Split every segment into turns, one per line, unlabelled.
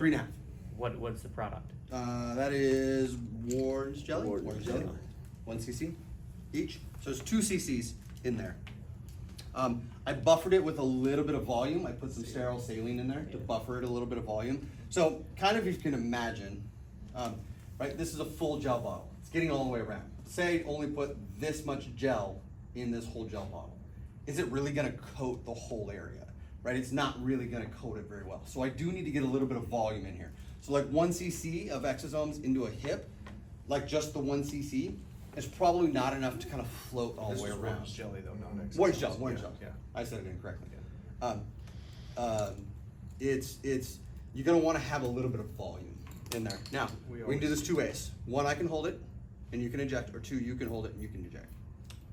3.5.
What's the product?
That is Warren's jelly.
Warren's jelly.
1 cc each. So there's 2 cc's in there. I buffered it with a little bit of volume. I put some sterile saline in there to buffer it a little bit of volume. So kind of, if you can imagine, right, this is a full gel bottle. It's getting all the way around. Say only put this much gel in this whole gel bottle. Is it really gonna coat the whole area? Right, it's not really gonna coat it very well. So I do need to get a little bit of volume in here. So like 1 cc of exosomes into a hip, like just the 1 cc, is probably not enough to kind of float all the way around.
Warren's jelly though, not exosomes.
Warren's gel, Warren's gel.
Yeah.
I said it incorrectly. You're gonna wanna have a little bit of volume in there. Now, we can do this 2 ways. 1, I can hold it and you can eject, or 2, you can hold it and you can eject.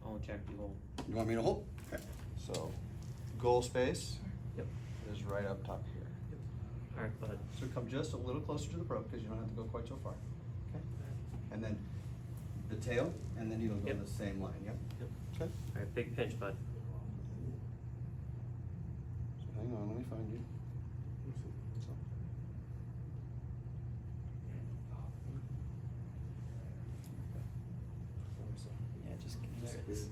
I'll check the whole.
You want me to hold? Okay. So, goal space
Yep.
is right up top here.
All right, bud.
So come just a little closer to the probe because you don't have to go quite so far. Okay. And then the tail, and then you'll go
Yep.
the same line. Yep.
Yep.
Okay.
All right, big pinch, bud.
So hang on, let me find you. So.
Yeah, just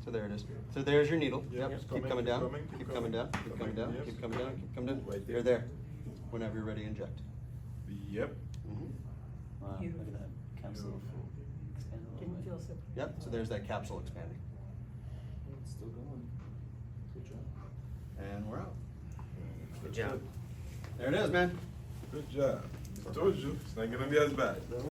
So there it is. So there's your needle.
Yep,
Keep
it's
coming
coming,
down.
keep
Keep
coming,
coming down.
keep
Keep coming down.
coming,
Keep
yes.
coming down. Keep coming down.
Right there.
You're there. Whenever you're ready, inject.
Yep.
Wow, look at that capsule expand a little
Didn't
bit.
feel so.
Yep. So there's that capsule expanding.
It's still going. Good job.
And we're out.
Good job.
There it is, man.
Good job. I told you, it's not gonna be as bad.